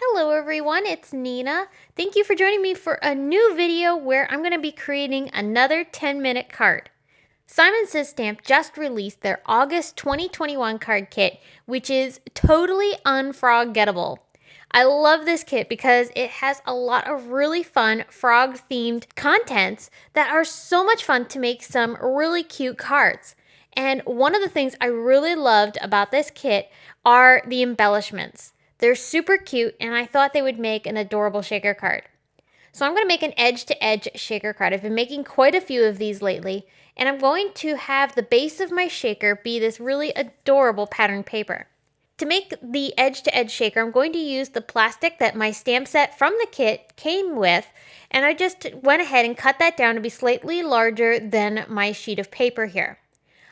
Hello everyone, it's Nina. Thank you for joining me for a new video where I'm going to be creating another 10-minute card. Simon Says Stamp just released their August 2021 card kit, which is totally unforgettable. I love this kit because it has a lot of really fun frog-themed contents that are so much fun to make some really cute cards. And one of the things I really loved about this kit are the embellishments. They're super cute, and I thought they would make an adorable shaker card. So I'm going to make an edge-to-edge shaker card. I've been making quite a few of these lately, and I'm going to have the base of my shaker be this really adorable pattern paper. To make the edge-to-edge shaker, I'm going to use the plastic that my stamp set from the kit came with, and I just went ahead and cut that down to be slightly larger than my sheet of paper here.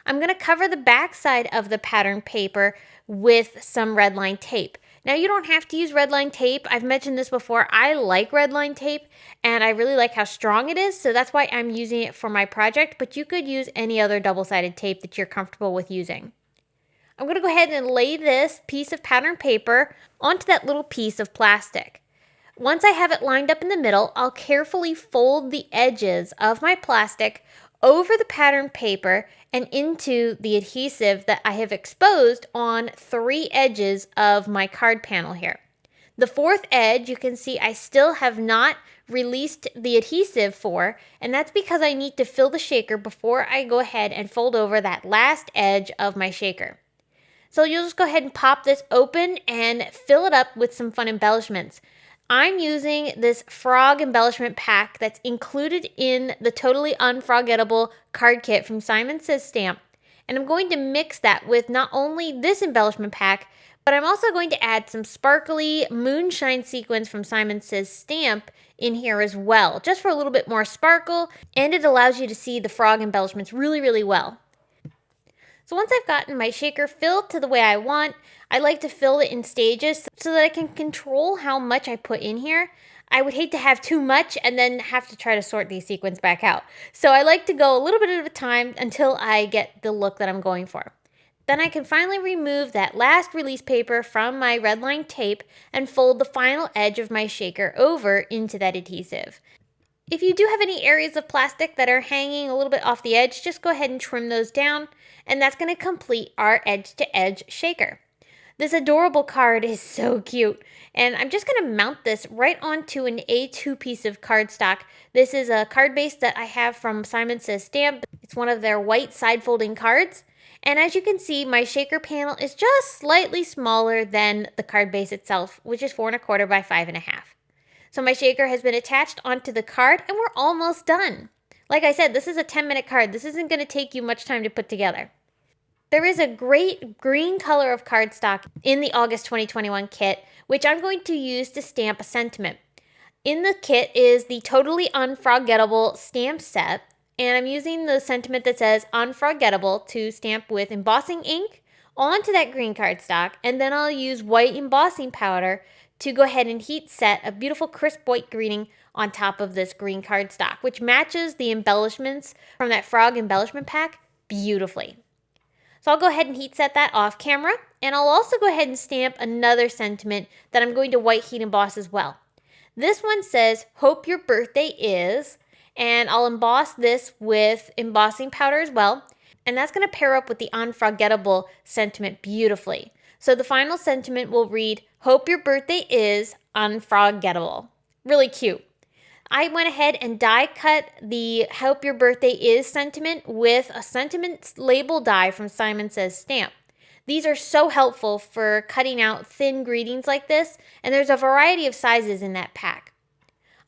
I'm going to cover the back side of the pattern paper with some red line tape. Now, you don't have to use red line tape. I've mentioned this before. I like red line tape, and I really like how strong it is, so that's why I'm using it for my project, but you could use any other double-sided tape that you're comfortable with using. I'm going to go ahead and lay this piece of pattern paper onto that little piece of plastic. Once I have it lined up in the middle, I'll carefully fold the edges of my plastic over the pattern paper and into the adhesive that I have exposed on 3 edges of my card panel here. The 4th edge, you can see I still have not released the adhesive for, and that's because I need to fill the shaker before I go ahead and fold over that last edge of my shaker. So you'll just go ahead and pop this open and fill it up with some fun embellishments. I'm using this frog embellishment pack that's included in the Totally Unforgettable card kit from Simon Says Stamp. And I'm going to mix that with not only this embellishment pack, but I'm also going to add some sparkly moonshine sequins from Simon Says Stamp in here as well, just for a little bit more sparkle, and it allows you to see the frog embellishments really, really well. So once I've gotten my shaker filled to the way I want, I like to fill it in stages so that I can control how much I put in here. I would hate to have too much and then have to try to sort these sequins back out. So I like to go a little bit at a time until I get the look that I'm going for. Then I can finally remove that last release paper from my red line tape and fold the final edge of my shaker over into that adhesive. If you do have any areas of plastic that are hanging a little bit off the edge, just go ahead and trim those down, and that's going to complete our edge-to-edge shaker. This adorable card is so cute, and I'm just going to mount this right onto an A2 piece of cardstock. This is a card base that I have from Simon Says Stamp. It's one of their white side-folding cards, and as you can see, my shaker panel is just slightly smaller than the card base itself, which is 4 1/4 by 5 1/2. So my shaker has been attached onto the card, and we're almost done. Like I said, this is a 10-minute card. This isn't going to take you much time to put together. There is a great green color of cardstock in the August 2021 kit, which I'm going to use to stamp a sentiment. In the kit is the Totally Unforgettable stamp set, and I'm using the sentiment that says Unforgettable to stamp with embossing ink onto that green cardstock, and then I'll use white embossing powder to go ahead and heat set a beautiful crisp white greeting on top of this green cardstock, which matches the embellishments from that frog embellishment pack beautifully. So I'll go ahead and heat set that off camera, and I'll also go ahead and stamp another sentiment that I'm going to white heat emboss as well. This one says, "Hope your birthday is," and I'll emboss this with embossing powder as well, and that's going to pair up with the Unforgettable sentiment beautifully. So the final sentiment will read, "Hope your birthday is unforgettable." Really cute. I went ahead and die cut the "Hope your birthday is" sentiment with a sentiment label die from Simon Says Stamp. These are so helpful for cutting out thin greetings like this, and there's a variety of sizes in that pack.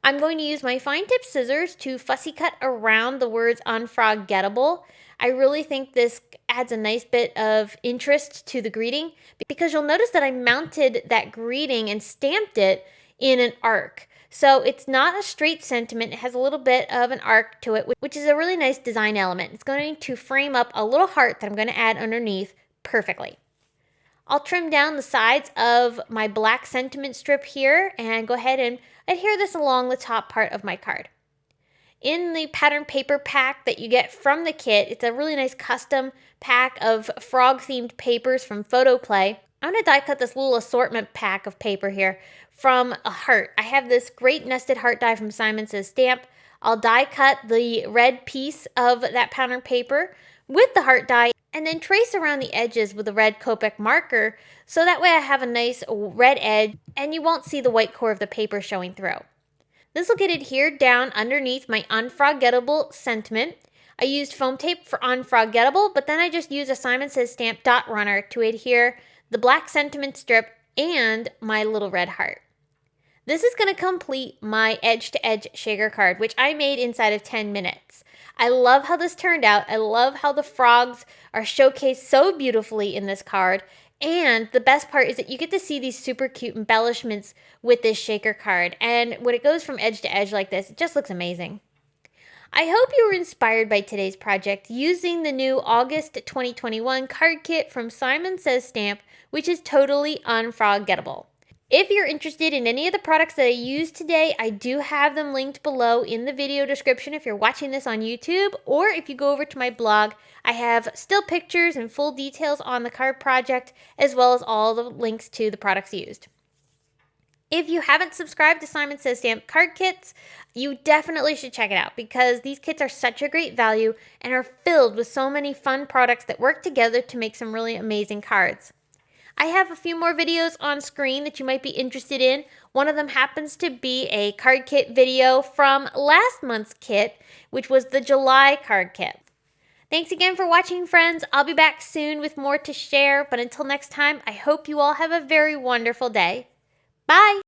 I'm going to use my fine tip scissors to fussy cut around the words unforgettable. I really think this adds a nice bit of interest to the greeting because you'll notice that I mounted that greeting and stamped it in an arc. So it's not a straight sentiment. It has a little bit of an arc to it, which is a really nice design element. It's going to frame up a little heart that I'm going to add underneath perfectly. I'll trim down the sides of my black sentiment strip here and go ahead and adhere this along the top part of my card. In the pattern paper pack that you get from the kit, it's a really nice custom pack of frog-themed papers from PhotoPlay. I'm going to die cut this little assortment pack of paper here from a heart. I have this great nested heart die from Simon Says Stamp. I'll die cut the red piece of that pattern paper with the heart die and then trace around the edges with a red Copic marker so that way I have a nice red edge and you won't see the white core of the paper showing through. This will get adhered down underneath my unforgettable sentiment. I used foam tape for unforgettable, but then I just used a Simon Says Stamp dot runner to adhere the black sentiment strip and my little red heart. This is going to complete my edge-to-edge shaker card, which I made inside of 10 minutes. I love how this turned out. I love how the frogs are showcased so beautifully in this card. And the best part is that you get to see these super cute embellishments with this shaker card. And when it goes from edge to edge like this, it just looks amazing. I hope you were inspired by today's project using the new August 2021 card kit from Simon Says Stamp, which is totally unforgettable. If you're interested in any of the products that I used today, I do have them linked below in the video description if you're watching this on YouTube, or if you go over to my blog, I have still pictures and full details on the card project, as well as all the links to the products used. If you haven't subscribed to Simon Says Stamp card kits, you definitely should check it out because these kits are such a great value and are filled with so many fun products that work together to make some really amazing cards. I have a few more videos on screen that you might be interested in. One of them happens to be a card kit video from last month's kit, which was the July card kit. Thanks again for watching, friends. I'll be back soon with more to share, but until next time, I hope you all have a very wonderful day. Bye!